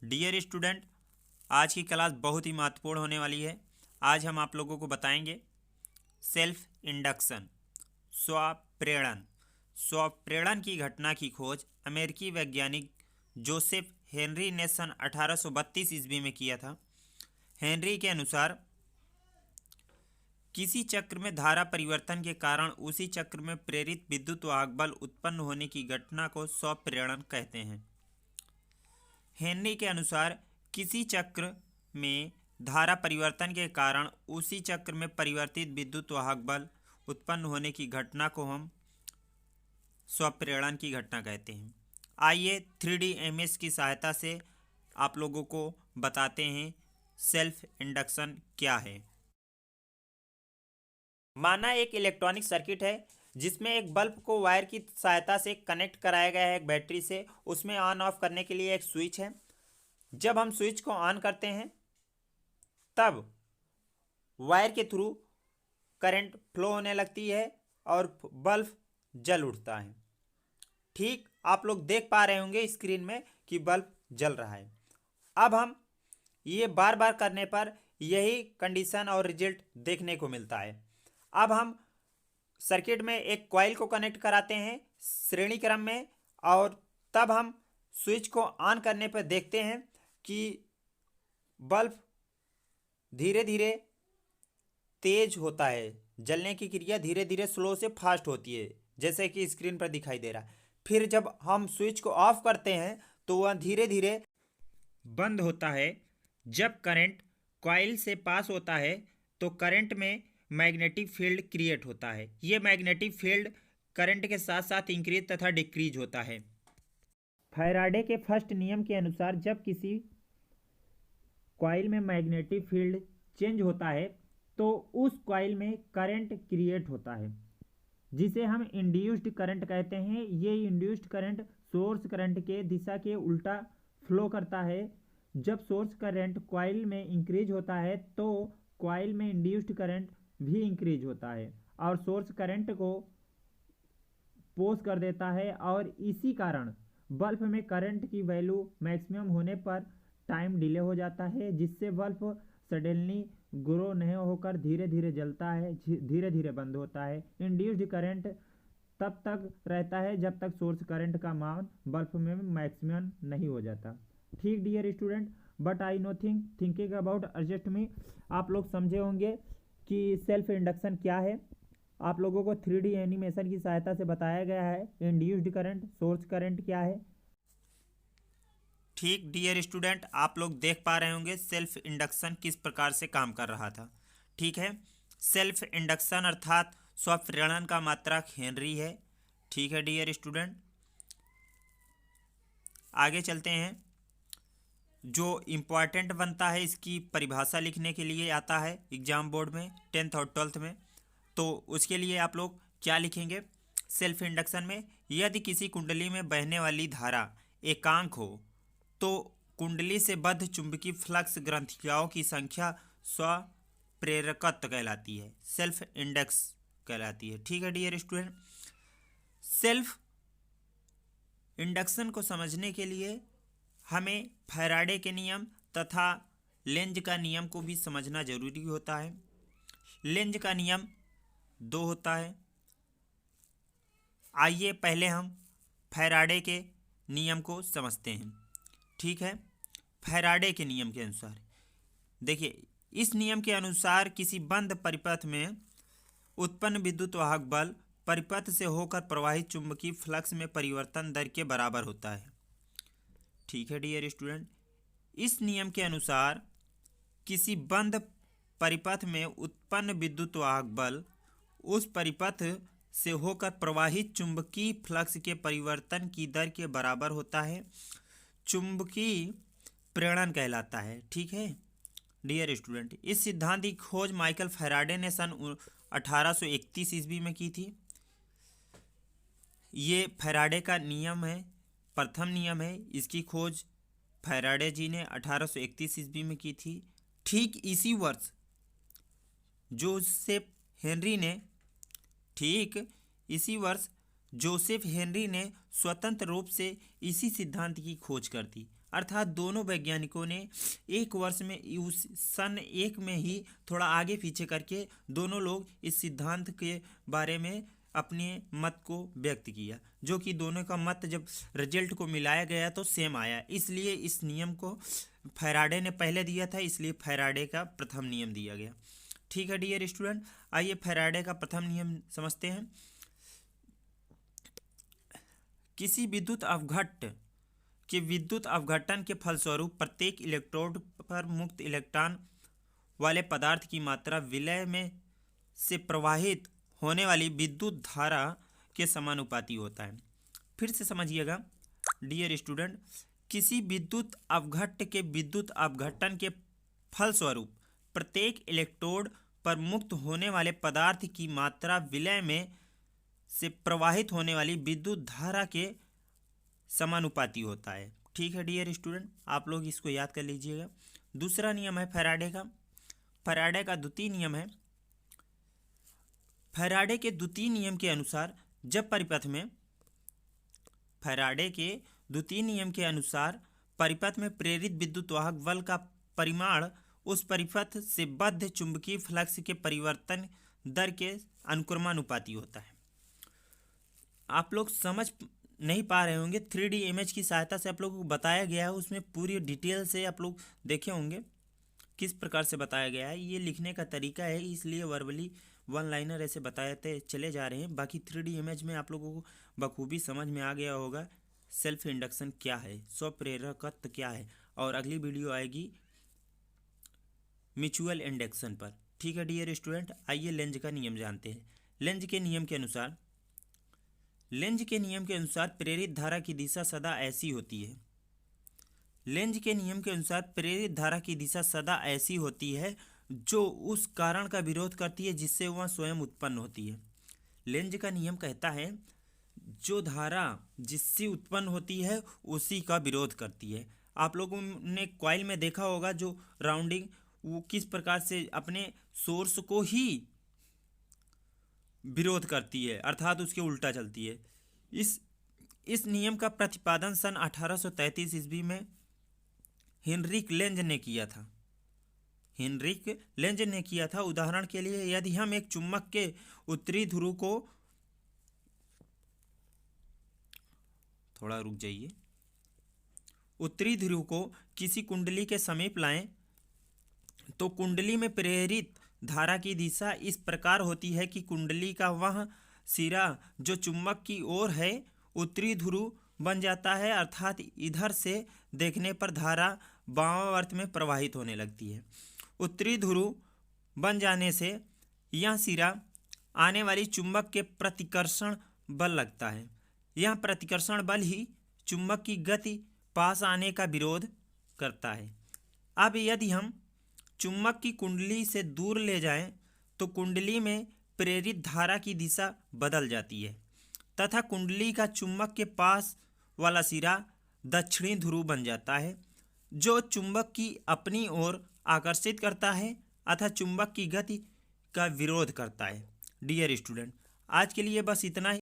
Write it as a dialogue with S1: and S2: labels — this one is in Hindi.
S1: डियर स्टूडेंट, आज की क्लास बहुत ही महत्वपूर्ण होने वाली है। आज हम आप लोगों को बताएंगे सेल्फ इंडक्शन, स्वप्रेरण। स्वप्रेरण की घटना की खोज अमेरिकी वैज्ञानिक जोसेफ हेनरी ने सन 1832 ईस्वी में किया था। हेनरी के अनुसार किसी चक्र में धारा परिवर्तन के कारण उसी चक्र में प्रेरित विद्युत वाहक बल उत्पन्न होने की घटना को स्वप्रेरण कहते हैं। हेनरी के अनुसार किसी चक्र में धारा परिवर्तन के कारण उसी चक्र में परिवर्तित विद्युत वाहक बल उत्पन्न होने की घटना को हम स्वप्रेरण की घटना कहते हैं। आइए 3D इमेज की सहायता से आप लोगों को बताते हैं सेल्फ इंडक्शन क्या है। माना एक इलेक्ट्रॉनिक सर्किट है जिसमें एक बल्ब को वायर की सहायता से कनेक्ट कराया गया है एक बैटरी से। उसमें ऑन ऑफ करने के लिए एक स्विच है। जब हम स्विच को ऑन करते हैं तब वायर के थ्रू करंट फ्लो होने लगती है और बल्ब जल उठता है। ठीक आप लोग देख पा रहे होंगे स्क्रीन में कि बल्ब जल रहा है। अब हम ये बार बार करने पर यही कंडीशन और रिजल्ट देखने को मिलता है। अब हम सर्किट में एक कॉइल को कनेक्ट कराते हैं श्रेणी क्रम में, और तब हम स्विच को ऑन करने पर देखते हैं कि बल्ब धीरे धीरे तेज होता है। जलने की क्रिया धीरे धीरे स्लो से फास्ट होती है, जैसे कि स्क्रीन पर दिखाई दे रहा है। फिर जब हम स्विच को ऑफ करते हैं तो वह धीरे धीरे बंद होता है। जब करंट कॉइल से पास होता है तो करंट में मैग्नेटिक फील्ड क्रिएट होता है। ये मैग्नेटिक फील्ड करंट के साथ साथ इंक्रीज तथा डिक्रीज होता है। फैराडे के फर्स्ट नियम के अनुसार जब किसी कॉइल में मैग्नेटिक फील्ड चेंज होता है तो उस कॉइल में करंट क्रिएट होता है, जिसे हम इंड्यूस्ड करंट कहते हैं। ये इंड्यूस्ड करंट सोर्स करंट के दिशा के उल्टा फ्लो करता है। जब सोर्स करंट कॉइल में इंक्रीज होता है तो कॉइल में इंड्यूस्ड करंट भी इंक्रीज होता है और सोर्स करंट को पोज कर देता है, और इसी कारण बल्ब में करंट की वैल्यू मैक्सिमम होने पर टाइम डिले हो जाता है, जिससे बल्ब सडनली ग्रो नहीं होकर धीरे धीरे जलता है, धीरे धीरे बंद होता है। इंड्यूस्ड करंट तब तक रहता है जब तक सोर्स करंट का मान बल्ब में मैक्सिमम नहीं हो जाता। ठीक dear student, but I no thinking about adjust me. आप लोग समझे होंगे कि सेल्फ इंडक्शन क्या है। आप लोगों को 3D एनिमेशन की सहायता से बताया गया है इंड्यूस्ड करंट, सोर्स करंट क्या है। ठीक डियर स्टूडेंट, आप लोग देख पा रहे होंगे सेल्फ इंडक्शन किस प्रकार से काम कर रहा था। ठीक है, सेल्फ इंडक्शन अर्थात स्वप्रेरण का मात्रक हेनरी है। ठीक है डियर स्टूडेंट, आगे चलते हैं। जो इम्पॉर्टेंट बनता है इसकी परिभाषा लिखने के लिए आता है एग्जाम बोर्ड में 10th और 12th में, तो उसके लिए आप लोग क्या लिखेंगे सेल्फ इंडक्शन में। यदि किसी कुंडली में बहने वाली धारा एकांक हो तो कुंडली से बद्ध चुंबकीय फ्लक्स ग्रंथियाओं की संख्या स्वप्रेरकत्व कहलाती है, सेल्फ इंडक्स कहलाती है। ठीक है डियर स्टूडेंट, सेल्फ इंडक्शन को समझने के लिए हमें फैराडे के नियम तथा लेंज का नियम को भी समझना जरूरी होता है। लेंज का नियम 2 होता है। आइए पहले हम फैराडे के नियम को समझते हैं। ठीक है, फैराडे के नियम के अनुसार देखिए, इस नियम के अनुसार किसी बंद परिपथ में उत्पन्न विद्युत वाहक बल परिपथ से होकर प्रवाहित चुंबकीय फ्लक्स में परिवर्तन दर के बराबर होता है। ठीक है डियर स्टूडेंट, इस नियम के अनुसार किसी बंद परिपथ में उत्पन्न विद्युत वाहक बल उस परिपथ से होकर प्रवाहित चुंबकीय फ्लक्स के परिवर्तन की दर के बराबर होता है। चुंबकीय प्रेरण कहलाता है। ठीक है डियर स्टूडेंट, इस सिद्धांत की खोज माइकल फैराडे ने सन 1831 ईस्वी में की थी। ये फैराडे का नियम है, प्रथम नियम है। इसकी खोज फैराडे जी ने 1831 ईस्वी में की थी। ठीक इसी वर्ष जोसेफ हेनरी ने स्वतंत्र रूप से इसी सिद्धांत की खोज कर दी। अर्थात दोनों वैज्ञानिकों ने एक वर्ष में उस सन एक में ही थोड़ा आगे पीछे करके दोनों लोग इस सिद्धांत के बारे में अपने मत को व्यक्त किया, जो कि दोनों का मत जब रिजल्ट को मिलाया गया तो सेम आया। इसलिए इस नियम को फैराडे ने पहले दिया था, इसलिए फैराडे का प्रथम नियम दिया गया। ठीक है डियर स्टूडेंट, आइए फैराडे का प्रथम नियम समझते हैं। किसी विद्युत अवघटन के फलस्वरूप प्रत्येक इलेक्ट्रोड पर मुक्त इलेक्ट्रॉन वाले पदार्थ की मात्रा विलय में से प्रवाहित होने वाली विद्युत धारा के समानुपाती होता है। फिर से समझिएगा डियर स्टूडेंट, किसी विद्युत अवघटन के फलस्वरूप प्रत्येक इलेक्ट्रोड पर मुक्त होने वाले पदार्थ की मात्रा विलय में से प्रवाहित होने वाली विद्युत धारा के समानुपाती होता है। ठीक है डियर स्टूडेंट, आप लोग इसको याद कर लीजिएगा। दूसरा नियम है फैराडे का द्वितीय नियम है। फैराडे के द्वितीय नियम के अनुसार जब परिपथ में परिपथ में प्रेरित विद्युत वाहक बल का परिमाण उस परिपथ से बद्ध चुंबकीय फ्लक्स के परिवर्तन दर के अनुक्रमानुपाती होता है। आप लोग समझ नहीं पा रहे होंगे, 3D इमेज की सहायता से आप लोगों को बताया गया है, उसमें पूरी डिटेल से आप लोग देखे होंगे किस प्रकार से बताया गया है। ये लिखने का तरीका है, इसलिए वर्बली वन लाइनर ऐसे बताते चले जा रहे हैं। बाकी 3D इमेज में आप लोगों को बखूबी समझ में आ गया होगा सेल्फ इंडक्शन क्या है, स्वप्रेरकत्व क्या है, और अगली वीडियो आएगी म्यूचुअल इंडक्शन पर। ठीक है डियर स्टूडेंट, आइए लेंज का नियम जानते हैं। लेंज के नियम के अनुसार प्रेरित धारा की दिशा सदा ऐसी होती है। लेंज के नियम के अनुसार प्रेरित धारा की दिशा सदा ऐसी होती है जो उस कारण का विरोध करती है जिससे वह स्वयं उत्पन्न होती है। लेंज का नियम कहता है जो धारा जिससे उत्पन्न होती है उसी का विरोध करती है। आप लोगों ने कॉइल में देखा होगा जो राउंडिंग वो किस प्रकार से अपने सोर्स को ही विरोध करती है, अर्थात उसके उल्टा चलती है। इस नियम का प्रतिपादन सन 1833 ईस्वी में हेनरिक लेंज ने किया था। उदाहरण के लिए यदि हम एक चुंबक के उत्तरी ध्रुव को किसी कुंडली के समीप लाएं तो कुंडली में प्रेरित धारा की दिशा इस प्रकार होती है कि कुंडली का वह सिरा जो चुंबक की ओर है उत्तरी ध्रुव बन जाता है, अर्थात इधर से देखने पर धारा वामावर्त में प्रवाहित होने लगती है। उत्तरी ध्रुव बन जाने से यह सिरा आने वाली चुंबक के प्रतिकर्षण बल लगता है। यह प्रतिकर्षण बल ही चुंबक की गति पास आने का विरोध करता है। अब यदि हम चुंबक की कुंडली से दूर ले जाएं तो कुंडली में प्रेरित धारा की दिशा बदल जाती है तथा कुंडली का चुंबक के पास वाला सिरा दक्षिणी ध्रुव बन जाता है, जो चुंबक की अपनी ओर आकर्षित करता है अतः चुंबक की गति का विरोध करता है। डियर स्टूडेंट, आज के लिए बस इतना ही।